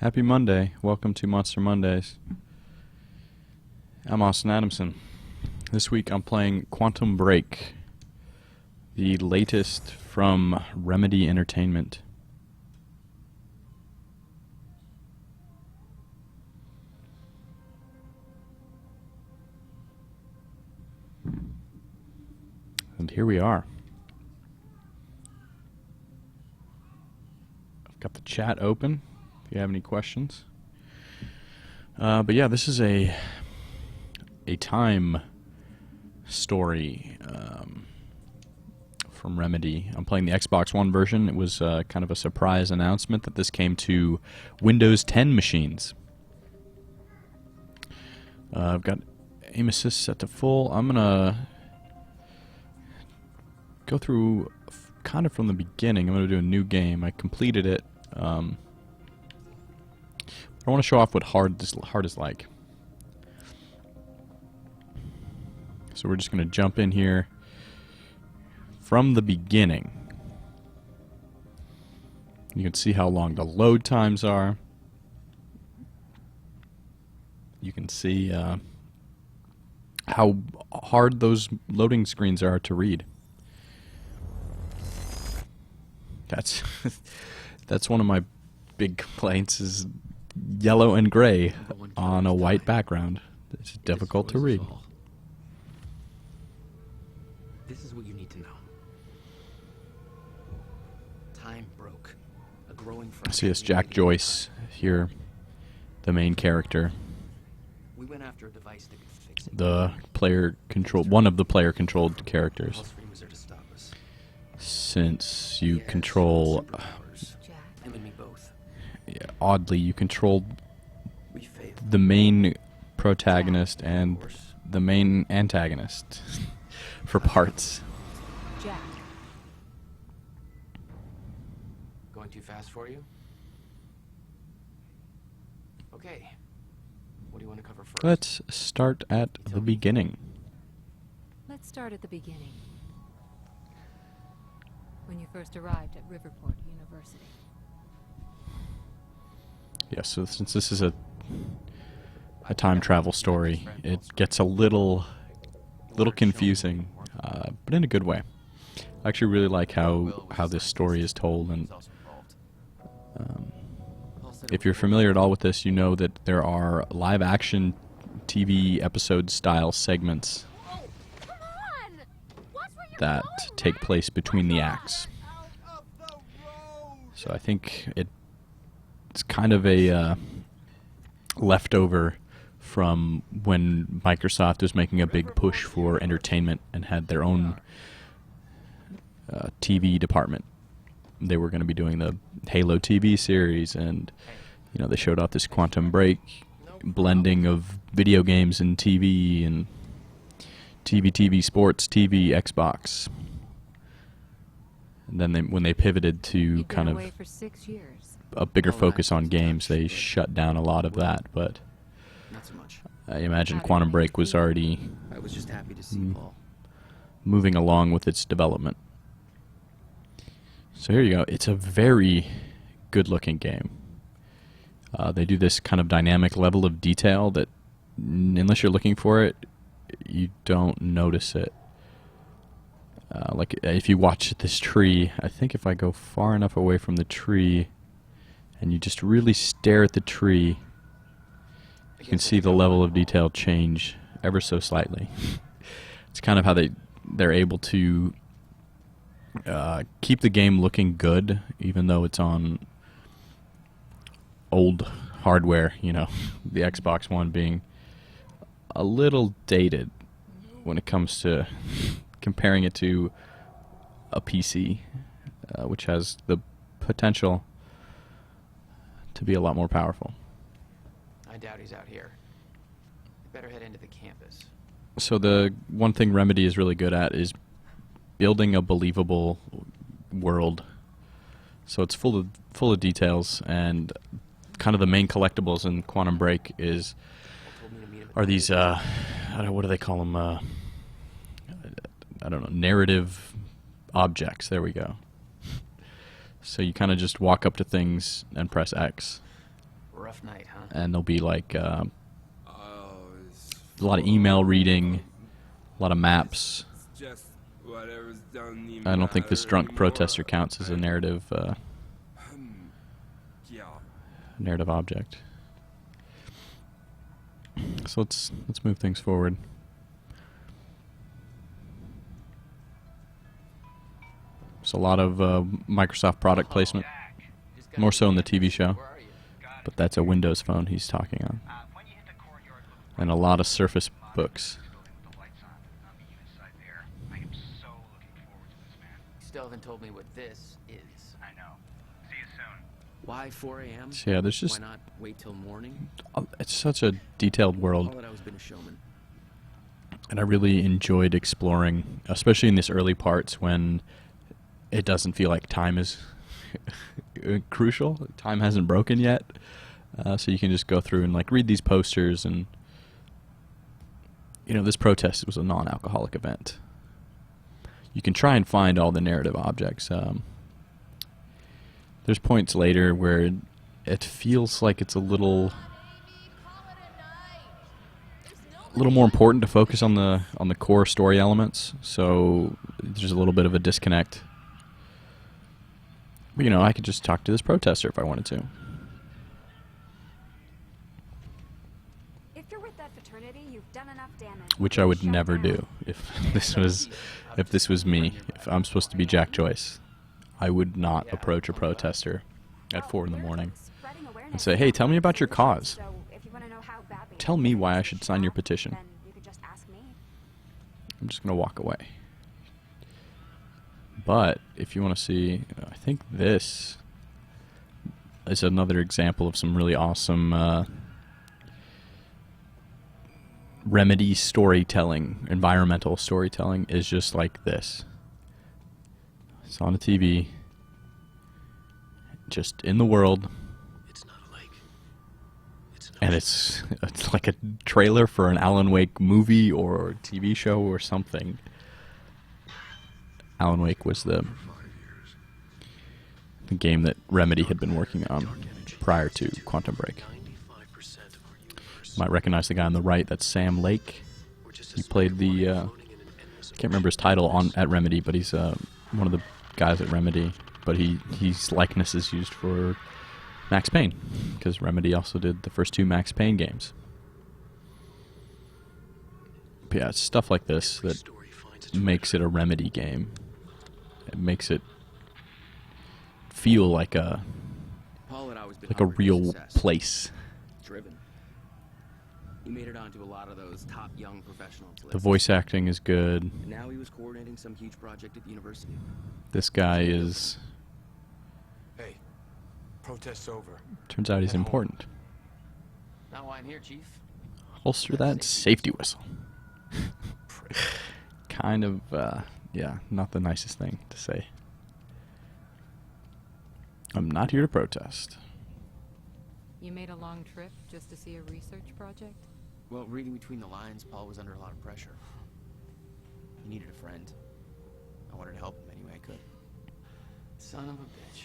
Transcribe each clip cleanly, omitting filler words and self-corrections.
Happy Monday. Welcome to Monster Mondays. I'm Austin Adamson. This week I'm playing Quantum Break, the latest from Remedy Entertainment. And here we are. I've got the chat open if you have any questions. But yeah, this is a time story from Remedy. I'm playing the Xbox One version. It was kind of a surprise announcement that this came to Windows 10 machines. I've got aim assist set to full. I'm gonna go through kind of from the beginning. I'm gonna do a new game. I completed it. I want to show off what hard is like. So we're just going to jump in here from the beginning. You can see how long the load times are. You can see how hard those loading screens are to read. That's that's one of my big complaints, is yellow and gray on a white background. It's difficult to read. This is what you need to know. Time broke. A growing I see it's Jack Joyce here, the main character. We went after a device that could fix it. The player control, one of the player controlled characters. Was there to stop us. Since you control, Him and me both. yeah, oddly, you control We failed. the main protagonist and the main antagonist for parts. Jack. Going too fast for you? Okay. What do you want to cover first? Let's start at the beginning. Let's start at the beginning. When you first arrived at Riverport University. Yeah, so since this is a time travel story, it gets a little confusing, but in a good way. I actually really like how this story is told, and if you're familiar at all with this, you know that there are live action TV episode style segments that take place between the acts. So I think it's kind of a leftover from when Microsoft was making a big push for entertainment and had their own TV department. They were going to be doing the Halo TV series, and they showed off this Quantum Break blending of video games and TV and TV, sports, TV, Xbox. And then when they pivoted to kind of Away for 6 years. a bigger focus on games, they shut down a lot of that. But Not so much. I imagine Quantum Break was already I was just happy to see you all. moving along with its development. So here you go. It's a very good-looking game. They do this kind of dynamic level of detail that, unless you're looking for it, you don't notice it. Like if you watch this tree, I think if I go far enough away from the tree and you just really stare at the tree, you can see the level of detail change ever so slightly. It's kind of how they're able to keep the game looking good, even though it's on old hardware, the Xbox One being a little dated when it comes to comparing it to a PC, which has the potential to be a lot more powerful. I doubt he's out here. Better head into the campus. So the one thing Remedy is really good at is building a believable world. So it's full of details, and kind of the main collectibles in Quantum Break are these what do they call them? I don't know, narrative objects. There we go. So you kind of just walk up to things and press X. Rough night, huh? and there'll be like Oh, a lot of email reading, a lot of maps. it's just whatever's done even I don't think this matter drunk anymore. protester counts as a narrative Yeah. narrative object. So let's move things forward. There's a lot of Microsoft product placement, more so in the TV show, Where are you? but that's a Windows phone he's talking on, and a lot of Surface books. You still haven't told me what this is. I know. See you soon. Why 4 a.m.? So yeah, there's just Why not wait till morning? it's such a detailed All world, that I was been a showman. and I really enjoyed exploring, especially in these early parts when it doesn't feel like time is crucial. Time hasn't broken yet, so you can just go through and like read these posters, and you know, this protest was a non-alcoholic event. You can try and find all the narrative objects. There's points later where it feels like it's a little more important to focus on the core story elements. So there's a little bit of a disconnect. But, you know, I could just talk to this protester if I wanted to. If you're with that fraternity, you've done enough damage. Which I would Shut never down. do if this was me. If I'm supposed to be Jack Joyce, I would not approach a protester at 4 in the We're, morning spreading and awareness say, "Hey, tell me about about your cause. So if you want to know how badly Tell me why I should sign your petition." Then you could just ask me. I'm just going to walk away. But if you want to see, I think this is another example of some really awesome Remedy storytelling, environmental storytelling is just like this. It's on a TV, just in the world, It's not a lake. It's an and it's like a trailer for an Alan Wake movie or TV show or something. Alan Wake was the game that Remedy had been working on prior to Quantum Break. 95% of our universe. You might recognize the guy on the right. That's Sam Lake. We're just He a played smoke the line floating in an endless can't remember his title at Remedy, but he's one of the guys at Remedy. But his likeness is used for Max Payne, because Remedy also did the first 2 Max Payne games. But yeah, it's stuff like this Every that story finds its makes it a Remedy game. It makes it feel like a Paul had always been like a hungry for real success. place. Driven. He made it onto a lot of those top young professionals lists. The voice acting is good. And now he was coordinating some huge project at the university. This guy is. Hey, protest's over. Turns out he's important. Not why I'm here, Chief. Holster that safety whistle. Kind of, yeah, not the nicest thing to say. I'm not here to protest. You made a long trip just to see a research project? Well, reading between the lines, Paul was under a lot of pressure. He needed a friend. I wanted to help him any way I could. Son of a bitch.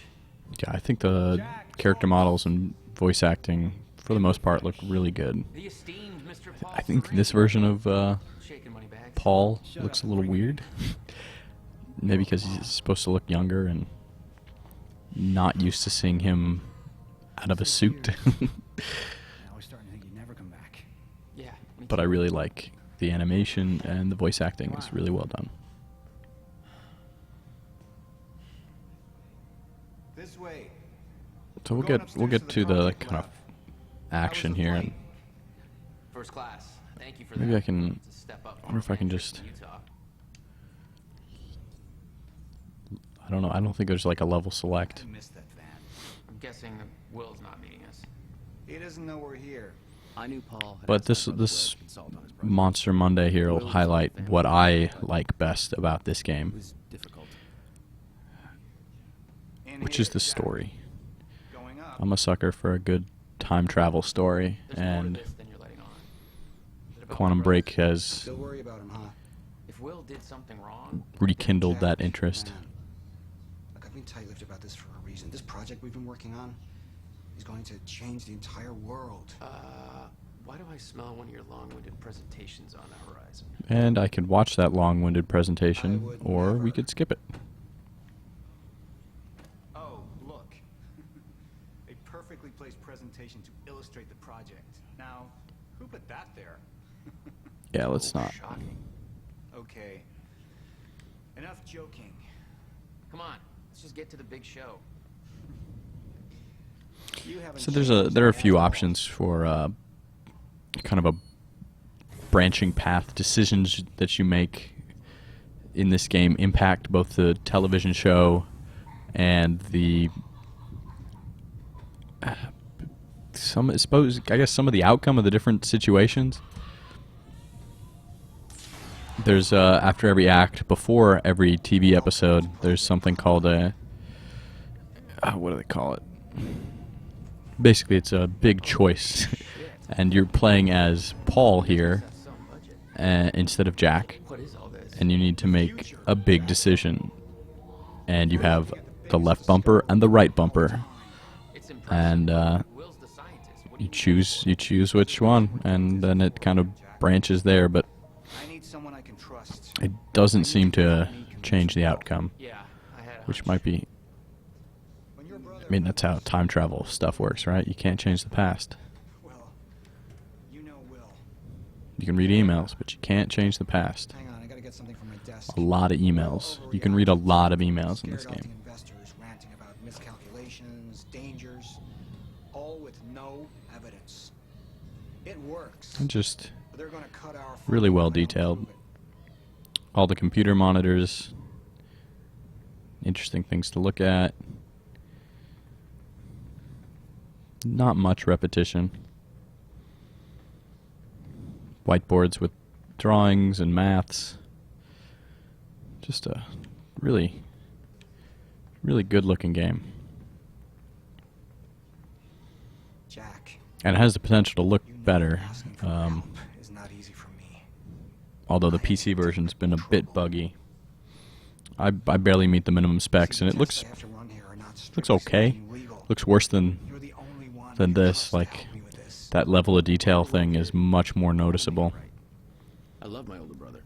Yeah, I think the character models and voice acting, for the most part, look really good. The esteemed Mr. Paul I think Serene. this version of Shaking money bags. Paul looks a little weird. Maybe because he's supposed to look younger and not used to seeing him out of a suit. I was starting to think you'd never come back. Yeah. me But too. I really like the animation, and the voice acting is really well done. This way. So we'll get to the kind of action here, and First class. Thank you for maybe that. I can. It's a step up I wonder if I can from just. Utah. I don't know. I don't think there's like a level select. I missed that van. I'm guessing that Will's not meeting us. He doesn't know we're here. I knew Paul. Had But asked this my brother Will this to consult on his project. Monster Monday here will Will's highlight family what I project. like best about this It game, was difficult. In which here, is the Jack. story. Going up. I'm a sucker for a good time travel story, There's more to and this than you're letting on. Is it about Quantum my Break brothers? has Still worry about him, huh? If Will did something wrong, rekindled that Jack, interest. man. Look, I've been tight-lipped about this for a reason. This project we've been working on, He's going to change the entire world. Why do I smell one of your long-winded presentations on the horizon? And I could watch that long-winded I presentation, would or we never. could skip it. Oh, look. A perfectly placed presentation to illustrate the project. Now, who put that there? Yeah, let's not. Shocking. Okay. Enough joking. Come on, let's just get to the big show. You haven't So changed there are a at few all. options for kind of a branching path. Decisions that you make in this game impact both the television show and the I guess some of the outcome of the different situations. There's after every act, before every TV episode, there's something called a what do they call it? Basically, it's a big choice, and you're playing as Paul here instead of Jack, What is all this? and you need to make a big decision, and you have the left bumper and the right bumper, It's impressive. and Will's the scientist. What do you you mean? choose which one, and then it kind of branches there, but I need someone I can trust. it doesn't seem to change the outcome, Yeah, I had a which hunch. might be. When your brother I mean, that's how time travel stuff works, right? You can't change the past. Well, you know Will. You can read emails, but you can't change the past. Hang on, I gotta get something from my desk. A lot of emails. You can read a lot of emails in this Scared off game. the investors, ranting about miscalculations, dangers, all with no evidence. It works. And just But they're gonna cut our really well if I don't detailed. prove it. all the computer monitors. Interesting things to look at. Not much repetition. Whiteboards with drawings and maths. Just a really, really good looking game. Jack, And it has the potential to look you know better. asking for help is not easy for me. Although the PC version's been a bit buggy. I barely meet the minimum specs, and it See, the looks tests I have to run here are not looks strictly okay. speaking legal. Looks worse than You're the only one than I can this. trust to Like help me with this. that level of detail thing is much more noticeable. I love my older brother.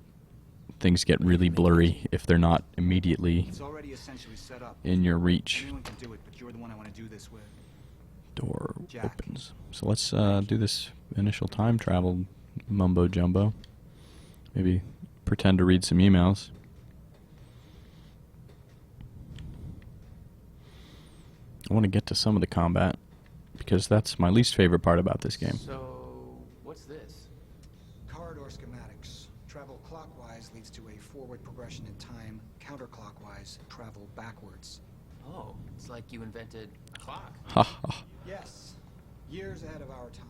Things get really blurry if they're not immediately It's already essentially set up. in your reach. Anyone can do it, but you're the one I want to do this with. Door Jack. opens. So let's do this initial time travel mumbo jumbo. Maybe pretend to read some emails. I want to get to some of the combat because that's my least favorite part about this game. So, what's this? Corridor schematics. Travel clockwise leads to a forward progression in time. Counterclockwise, travel backwards. Oh, it's like you invented a clock. Ha ha. Yes, years ahead of our time.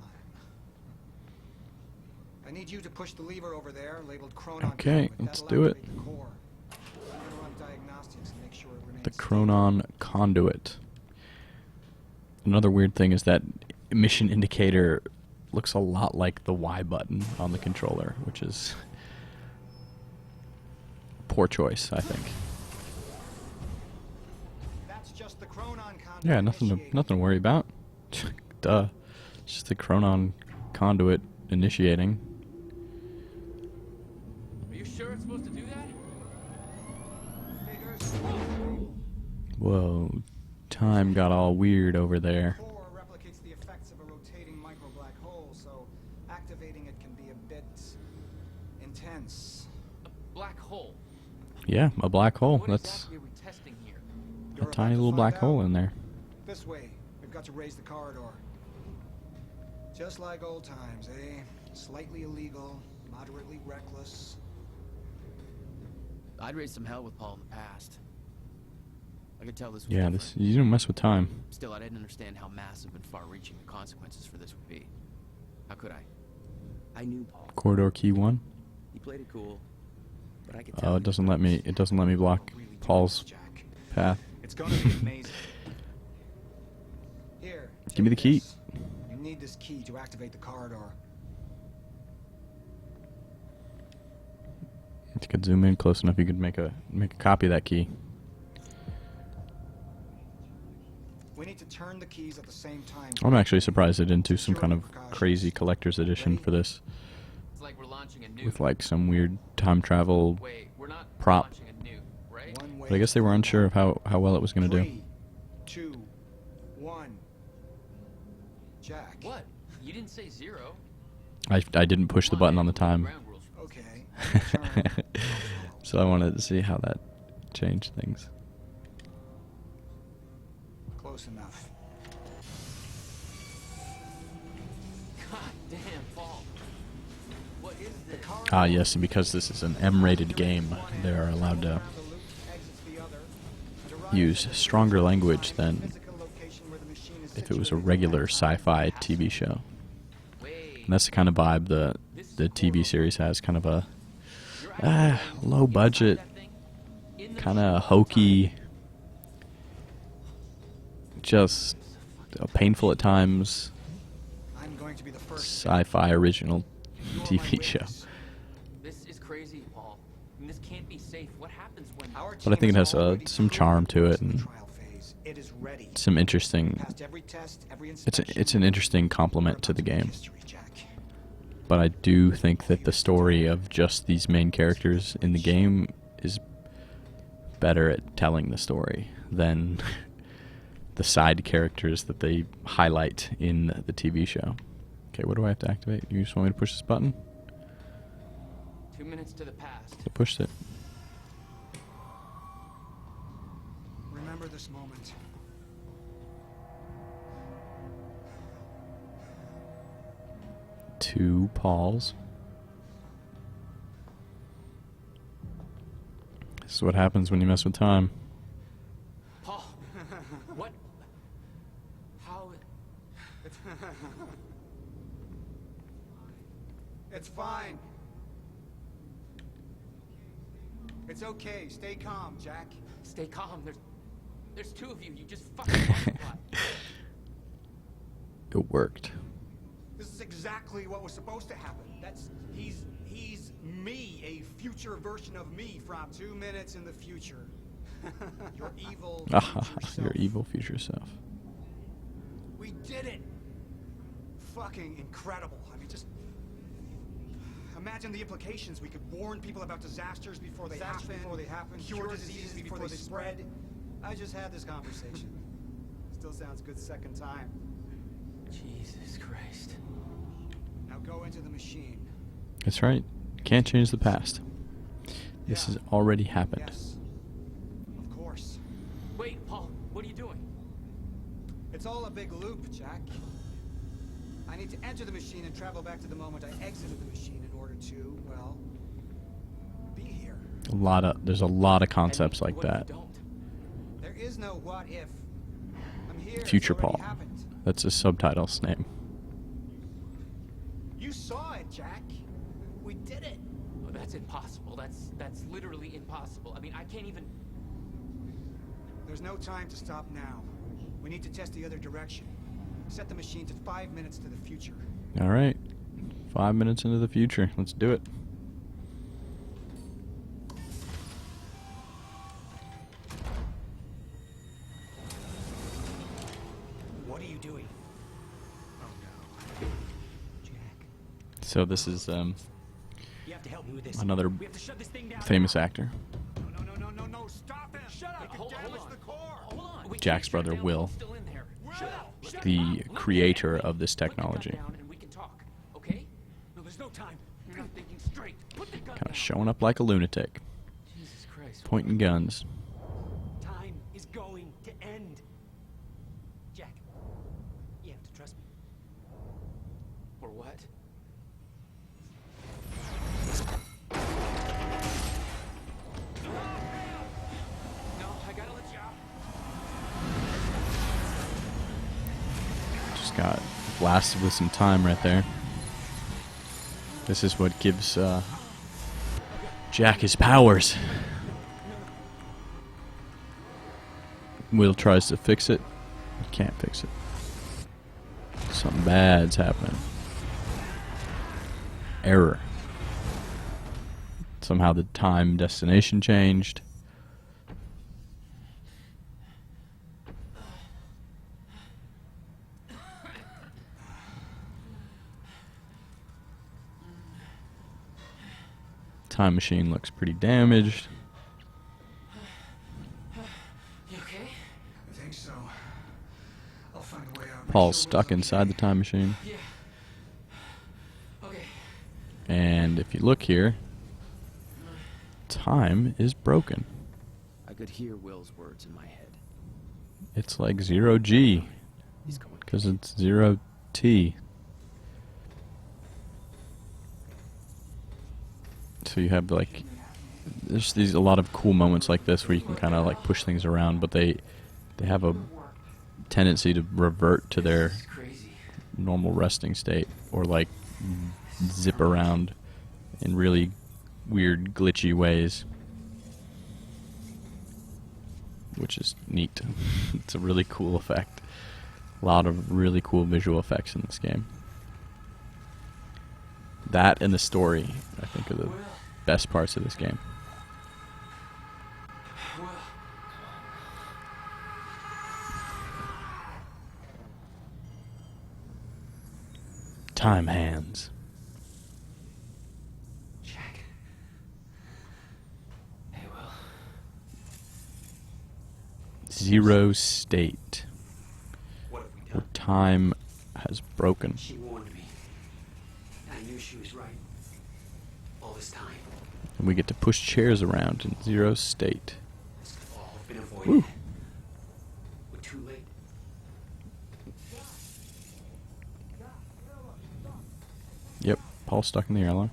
I need you to push the lever over there, labeled Chronon. Okay, Conduit. let's That'll do it. activate the core. I'm gonna run diagnostics and make sure it remains The stable. Chronon conduit. Another weird thing is that mission indicator looks a lot like the Y button on the controller, which is poor choice, I think. That's just the Chronon conduit. Yeah, initiating. nothing to worry about. Duh. It's just the Chronon conduit initiating. Are you sure it's supposed to do that? Figures. Whoa, time got all weird over there. Core replicates the effects of a rotating micro black hole, so activating it can be a bit intense. A black hole. Yeah, a black hole. What That's exactly are we testing here? a You're about tiny to little black find hole out. in there. This way. We've got to raise the corridor. Just like old times, eh? Slightly illegal, moderately reckless. I'd raised some hell with Paul in the past. I could tell this was Yeah, different. this you don't mess with time. Still, I didn't understand how massive and far-reaching the consequences for this would be. How could I? I knew Paul. Corridor key 1. He played it cool, but I could tell. Oh, it doesn't let me block Really doing Paul's this, Jack. path. It's gonna be amazing. Here. Give me the take key. this. You need this key to activate the corridor. If you could zoom in close enough, you could make a copy of that key. We need to turn the keys at the same time. I'm actually surprised they didn't do some kind of Security crazy precautions. collector's edition for this, It's like we're launching a nuke. with like some weird time travel Wait, we're not prop. launching a nuke, right? One way But I guess they were unsure of how well it was going to do. 3, 2, 1. Jack. What? You didn't say 0. I didn't push the button on the time. Ground rules. Okay. Turn. So I wanted to see how that changed things. Close enough. God damn, Paul. What is this? Ah, yes, and because this is an M-rated game, they are allowed to use stronger language than if it was a regular sci-fi TV show. Wait. And that's the kind of vibe the TV series has, kind of a low budget, kind of hokey, just painful at times, I'm going to be the first. sci-fi original TV show. This is crazy, Paul. I mean, this can't be safe. What happens when... But I think it has some charm to it and It is ready. some interesting. Passed every test, every It's an interesting complement to the game. history, Jack. But I do think that the story of just these main characters in the game is better at telling the story than the side characters that they highlight in the TV show. Okay, what do I have to activate? You just want me to push this button? 2 minutes to the past. I pushed it. Remember this moment. Two Pauls. This is what happens when you mess with time. Paul, what? How? It's fine. It's okay. Stay calm, Jack. Stay calm. There's 2 of you. You just fucking multiply. It worked. This is exactly what was supposed to happen. He's me, a future version of me from 2 minutes in the future. Your evil future self. Your evil future self. We did it. Fucking incredible. I mean, just imagine the implications. We could warn people about disasters before they happen. Cure diseases before they spread. I just had this conversation. Still sounds good second time. Jesus Christ. Now go into the machine. That's right. Can't change the past. This Yeah. has already happened. Yes. Of course. Wait, Paul, what are you doing? It's all a big loop, Jack. I need to enter the machine and travel back to the moment I exited the machine in order to, well, be here. There's a lot of And concepts like what if you that. don't? There is no what if. I'm here. Future It's already Paul. happened. That's his subtitle's name. You saw it, Jack. We did it. Oh, that's impossible. That's literally impossible. I mean, I can't even... There's no time to stop now. We need to test the other direction. Set the machine to 5 minutes to the future. All right. 5 minutes into the future. Let's do it. What are you doing? Oh no. Jack. So this is You have to help me with this. another We have to shut this thing down. famous actor. No, stop it. Shut up. Hold Damage on. the core. Hold on. We Jack's can't shut brother, down Will. while it's still in there. Shut up. The creator of this Put the gun technology. down and we can talk, okay? No, there's no time. You're not thinking straight. Put the gun Kind down. of showing up like a lunatic. Jesus Christ. Pointing guns. Time is going to end. Jack, you have to trust me. Or what? No, I gotta let you out. Just got blasted with some time right there. This is what gives Jack his powers. Will tries to fix it. He can't fix it. Something bad's happening. Error. Somehow the time destination changed. time machine looks pretty damaged. You okay? I think so. I'll find a way out. Paul's stuck inside the time machine. Yeah. Okay. And if you look here, time is broken. I could hear Will's words in my head. It's like 0G, He's going because it's 0T. So you have like, there's a lot of cool moments like this where you can kind of like push things around, but they have a tendency to revert to their It's crazy. normal resting state, or like zip around in really weird glitchy ways, which is neat. It's a really cool effect. A lot of really cool visual effects in this game. That and the story, I think, are the best parts of this game. Time hands. Jack. Hey, Will. Zero state. What have we Where done? time has broken. She warned me. I knew she was right. All this time. And we get to push chairs around in zero state. This could all have been avoided. Woo. We're too late. Yep, Paul's stuck in the airlock.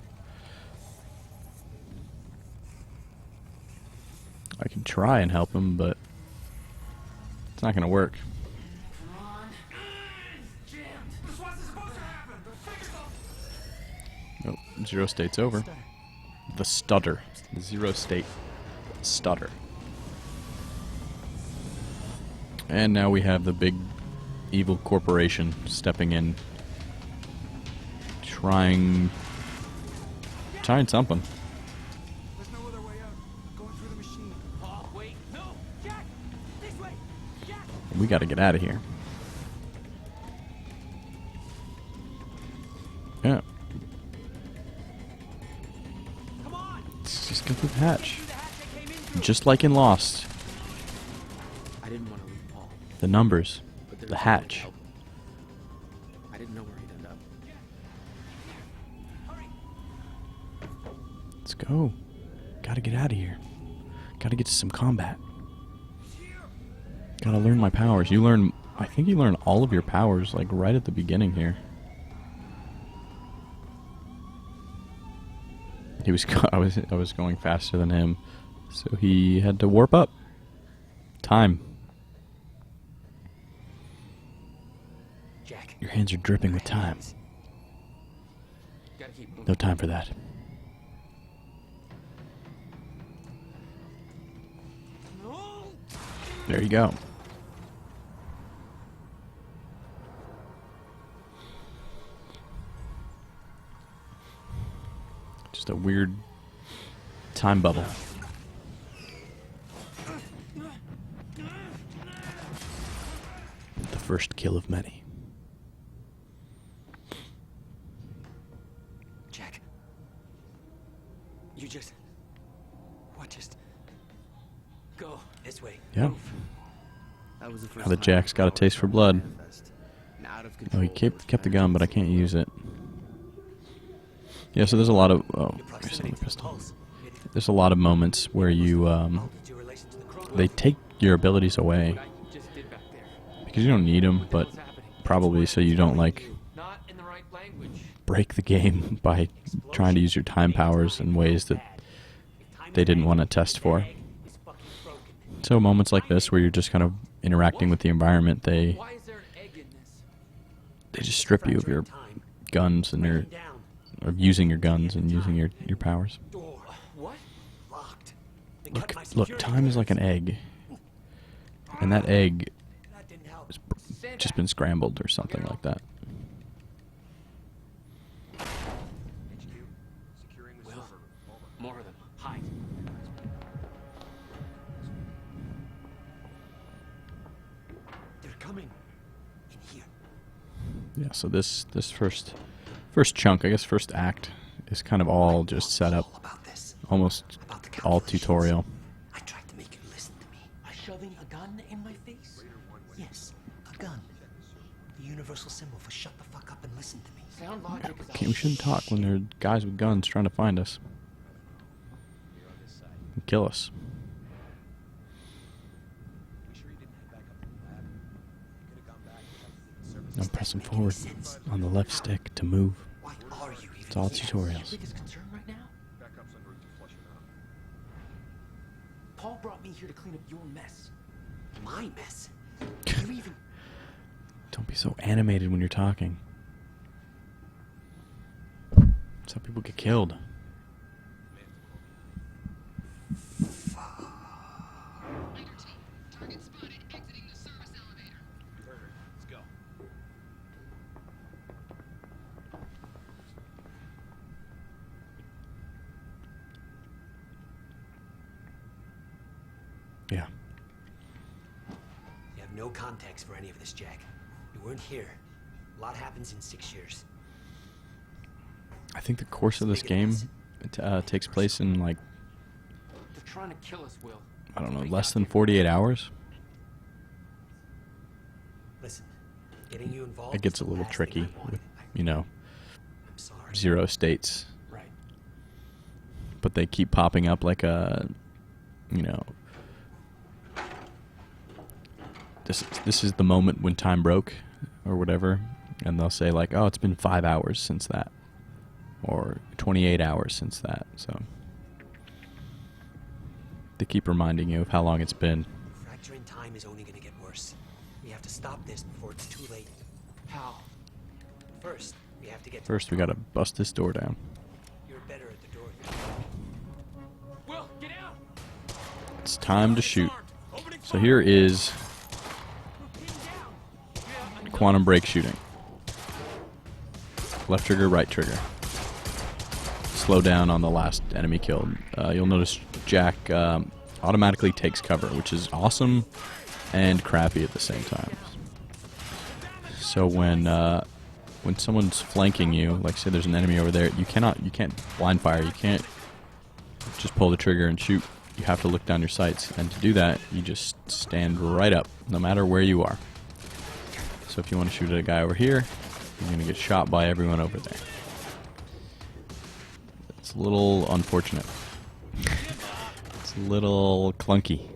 I can try and help him, but it's not going to work. Come on. Jammed. This wasn't supposed to happen. Oh, zero state's over. The stutter. The zero state stutter. And now we have the big evil corporation stepping in, trying something. There's no other way out. Going through the machine. Oh, wait. No. Jack. This way. Jack. We got to get out of here. Yeah. Come on. Let's just go through the hatch. Just like in Lost. I didn't want to leave Paul, The numbers. but there The was no way to hatch. help him. I didn't know where he'd end up. Let's go. Gotta get out of here. Gotta get to some combat. Gotta learn my powers. You learn... I think you learn all of your powers, like, right at the beginning here. He was... I was going faster than him, so he had to warp up. Time. Jack. Your hands are dripping with time. Gotta keep moving. No time for that. No. There you go. Just a weird time bubble. The first kill of many. Jack. You just... What just... Go this way. Yeah. That was the first Now that time Jack's got a taste for blood. manifest. And out of Oh, control he with kept the plans gun, but I to can't kill use it. everyone. Yeah, so there's a lot of... Oh, Your there's proximity another to the pistol. pulse. There's a lot of moments where you, Altitude relation to the cross. they take your abilities away. What I just did back there. Because you don't need them, What the but hell's happening? probably so you don't, like, Not in the right language. break the game by trying to use your time powers in ways that they didn't want to test for. So moments like this where you're just kind of interacting with the environment, they Why is there an egg in this? just strip you of your guns and your... of using your guns and using your powers. Door. What? Locked. Look, time is like an egg. And that egg That didn't help. has just been scrambled or something like that. Will. More of them. Hide. They're coming. In here. Yeah, so this first chunk, I guess first act, is kind of all just set up All about this. almost About the all calculations. tutorial. I tried to make you listen to me. By shoving a gun in my face? Yes, a gun. The universal symbol for shut the fuck up and listen to me. Sound logic is Okay, we shouldn't talk when there are guys with guns trying to find us and kill us. I'm pressing forward on the left stick to move. Why are you even It's all here? tutorials. biggest concern right now? Paul brought me here to clean up your mess. My mess? You even... Don't be so animated when you're talking. That's how people get killed. Yeah. You have no context for any of this, Jack. You weren't here. A lot happens in 6 years. I think the course of this game takes place in like, They're trying to kill us, Will. I don't know, less than 48 hours. Listen, getting you involved... It gets a is the little last tricky thing I wanted. with, you know, I'm sorry. 0 states. Right. But they keep popping up like a, you know, this is the moment when time broke or whatever, and they'll say like, oh, it's been 5 hours since that, or 28 hours since that. So they keep reminding you of how long it's been. Fracturing time is only going to get worse. We have to stop this before it's too late. How? First, we have to get to First, we gotta bust this door down. You're better at the door. Will, get out! It's time to shoot. So here is quantum break shooting. Left trigger, right trigger. Slow down on the last enemy killed. You'll notice Jack automatically takes cover, which is awesome and crappy at the same time. So when someone's flanking you, like say there's an enemy over there, you can't blind fire. You can't just pull the trigger and shoot. You have to look down your sights, and to do that, you just stand right up, no matter where you are. So if you want to shoot at a guy over here, you're going to get shot by everyone over there. It's a little unfortunate. It's a little clunky.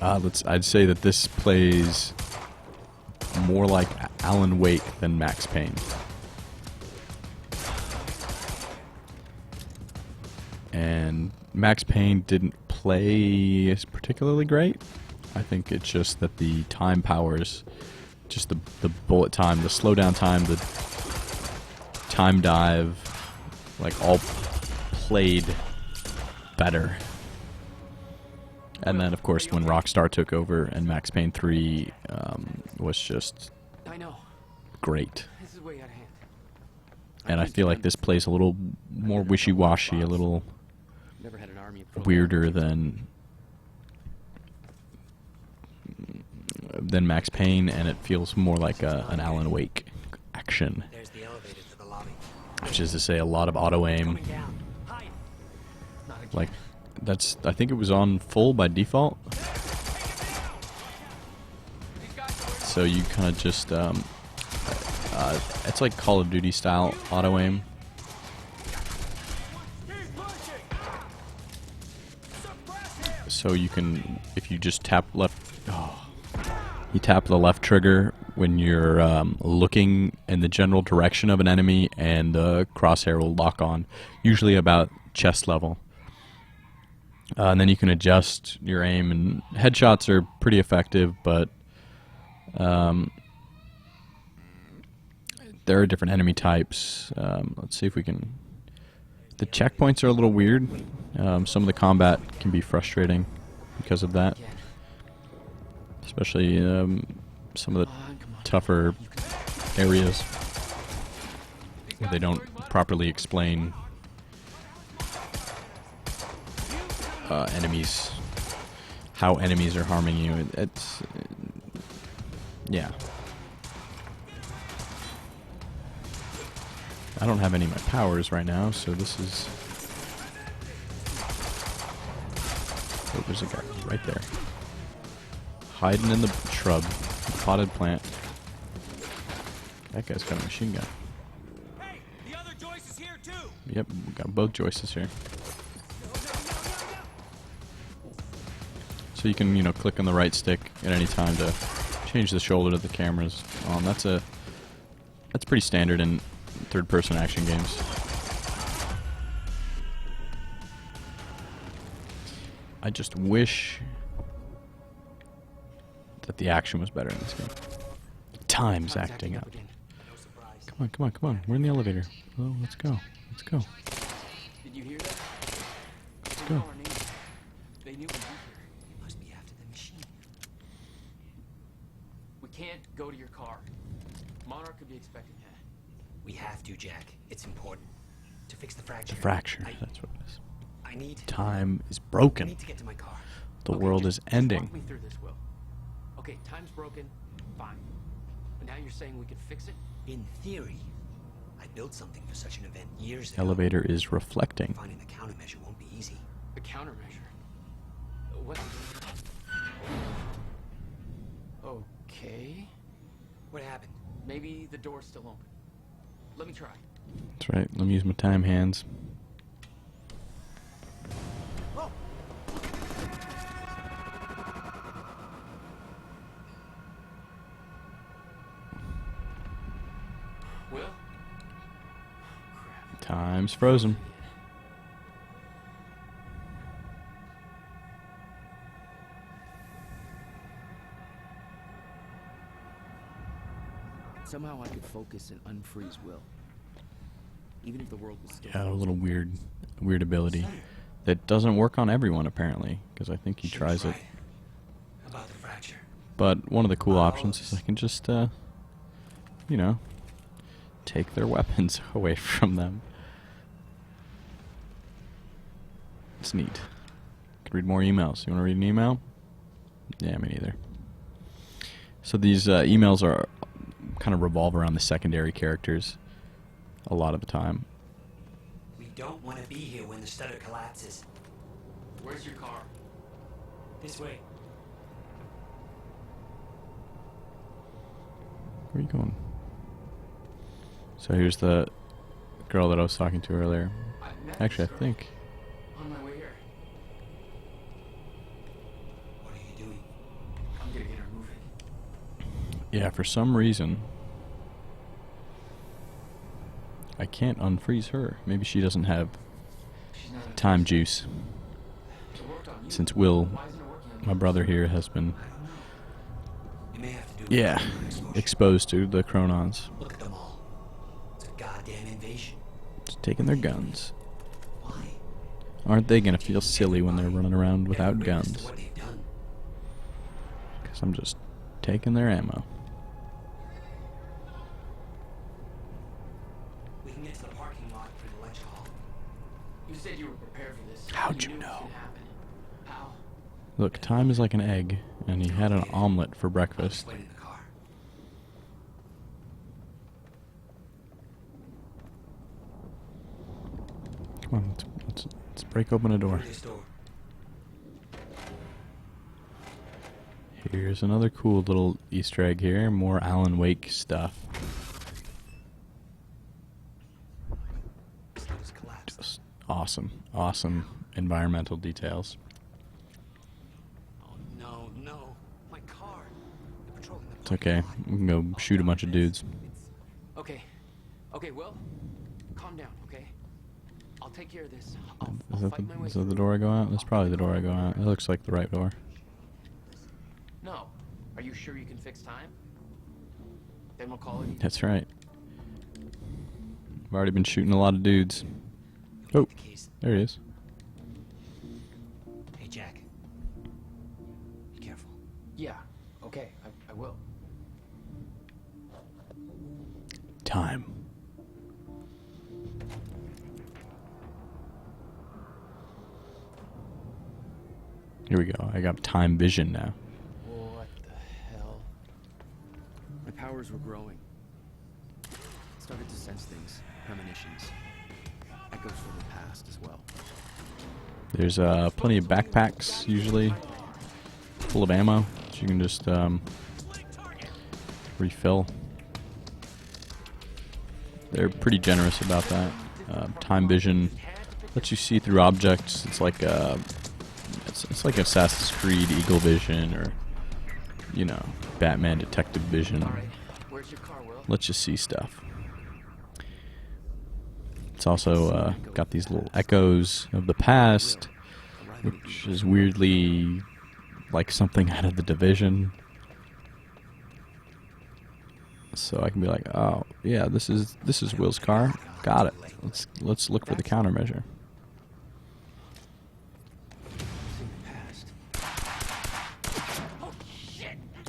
I'd say that this plays more like Alan Wake than Max Payne. And Max Payne didn't play as particularly great. I think it's just that the time powers, just the bullet time, the slowdown time, the time dive, like all played better. And then, of course, when Rockstar took over and Max Payne 3 was just I know. great. This is way out of hand. And I feel like this plays a little more wishy-washy, a little Never had an army of weirder than Max Payne, and it feels more like an Alan Wake action. There's the elevator to the lobby. Which is to say, a lot of auto aim. Coming down. Hide. Like, I think it was on full by default. So you kind of just, it's like Call of Duty style auto aim. So you can, if you just tap left, you tap the left trigger when you're looking in the general direction of an enemy, and the crosshair will lock on, usually about chest level. And then you can adjust your aim, and headshots are pretty effective, but there are different enemy types. Let's see if we can... The checkpoints are a little weird. Some of the combat can be frustrating because of that. Especially some of the tougher areas where they don't properly explain enemies, how enemies are harming you. It's yeah. I don't have any of my powers right now, so this is Oh, there's a guy right there. Hiding in the shrub. Potted plant. That guy's got a machine gun. Hey, the other Joyce is here too. Yep, we got both Joyces here. So you can, you know, click on the right stick at any time to change the shoulder of the cameras. That's pretty standard in third-person action games. I just wish that the action was better in this game. Time's acting up. Come on, come on, come on. We're in the elevator. Oh, let's go. Let's go. Did you hear that? Let's go. They knew we'd be here. It must be after the machine. We can't go to your car. Monarch could be expecting that. We have to, Jack. It's important. To fix the fracture. The fracture. That's what it is. I need... Time is I broken. need to get to my car. The Okay, world just is ending. Walk me through this, Will. Okay, time's broken. Fine. But now you're saying we could fix it? In theory, I built something for such an event years ago. Elevator is reflecting. Finding the countermeasure won't be easy. The countermeasure. What? Okay. What happened? Maybe the door's still open. Let me try. That's right. Let me use my time hands. Will? Time's frozen. Somehow I could focus and unfreeze Will. Even if the world was still... Yeah, a little weird ability that doesn't work on everyone apparently, because I think he She tries was it. right about the fracture. But one of the cool options is I can just, you know, take their weapons away from them. It's neat. Could read more emails. You want to read an email? Yeah, me neither. So these emails are kind of revolve around the secondary characters a lot of the time. We don't want to be here when the stutter collapses. Where's your car? This way. Where are you going? So here's the girl that I was talking to earlier. Actually, I think... On my way here. What are you doing? I'm gonna get her moving. Yeah, for some reason... I can't unfreeze her. Maybe she doesn't have She's not time juice. It worked on you. Since Will, Why isn't it working on my you? brother here, has been, You may have to do yeah, exposure. exposed to the Chronons. Look at them all. It's a goddamn invasion. Just taking their guns. Why? Aren't they gonna feel silly when they're running around without Every witness to guns? what they've done. Because I'm just taking their ammo. We can get to the parking lot through the lecture hall. You said you were prepared for this. How'd you knew it was know? gonna happen. How? Look, time is like an egg, and he had an omelet for I'll breakfast. explain in the car. Come on, let's break open a door. Through this door. Here's another cool little Easter egg here. More Alan Wake stuff. Stutter's collapsed. Just awesome, awesome environmental details. Oh no, no. My car. They're patrolling the It's okay. We can go shoot a bunch of dudes. Okay. Okay, Will. Calm down, okay? I'll take care of this. I'll Is that, fight my way is that the through. door I go out? That's probably the door I go out. It looks like the right door. No. Are you sure you can fix time? Then we'll call it. That's right. I've already been shooting a lot of dudes. Oh, The keys. there he is. Hey, Jack. Be careful. Yeah. Okay. I will. Time. Here we go. I got time vision now. What the hell? My powers were growing. Started to sense things, premonitions, echoes from the past as well. There's plenty of backpacks, usually, full of ammo, so you can just refill. They're pretty generous about that. Time vision lets you see through objects. It's like it's like Assassin's Creed Eagle Vision, or you know, Batman Detective Vision. Where's your car, Will? Lets you see stuff. It's also got these little echoes of the past, which is weirdly like something out of The Division. So I can be like, oh yeah, this is Will's car. Got it. Let's look for the countermeasure.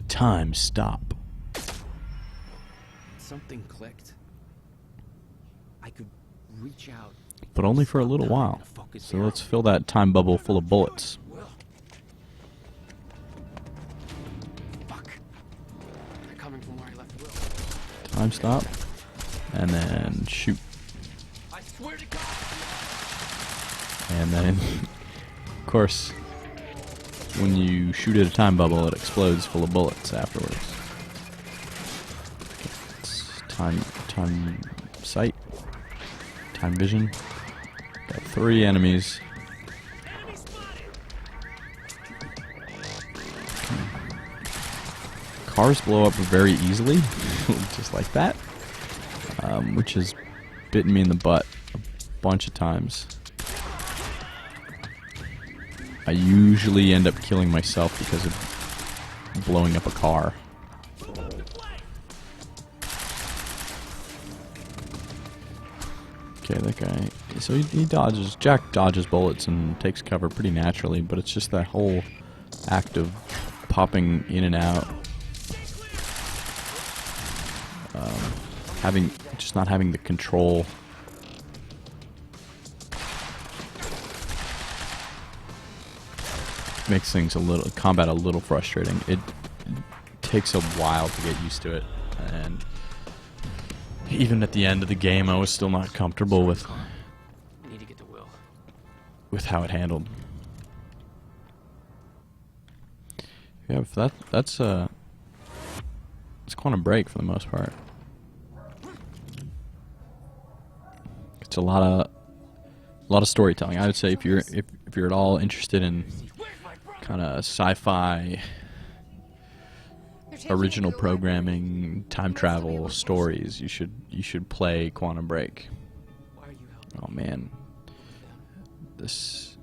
Time stop. Something clicked. I could reach out. But only for a little while. So let's fill that time bubble full of bullets. Fuck. They're coming from where I left Will. Time stop. And then shoot. I swear to God. And then, of course, when you shoot at a time bubble, it explodes full of bullets afterwards. Okay, it's time sight. Time vision. Got 3 enemies. Cars blow up very easily, just like that, which has bitten me in the butt a bunch of times. I usually end up killing myself because of blowing up a car. Okay, that guy. So he dodges. Jack dodges bullets and takes cover pretty naturally, but it's just that whole act of popping in and out, just not having the control. Makes things combat a little frustrating. It takes a while to get used to it, and even at the end of the game, I was still not comfortable with Need to get to Will. how it handled. Yeah, that's Quantum Break for the most part. It's a lot of storytelling. I would say if you're at all interested in kind of sci-fi, original programming, time travel stories, you should play Quantum Break. Oh man, this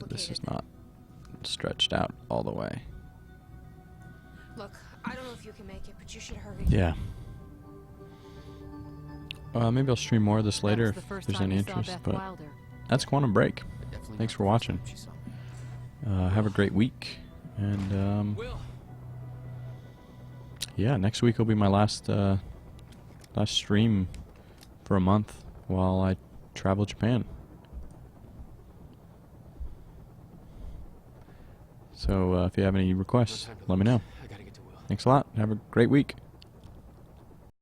is not stretched out all the way. Look, I don't know if you can make it, but you should hurry. Yeah. Maybe I'll stream more of this later if there's any interest. But that's Quantum Break. Thanks for watching. Have a great week, and yeah, next week will be my last stream for a month while I travel Japan. So if you have any requests, let me know. Thanks a lot. Have a great week.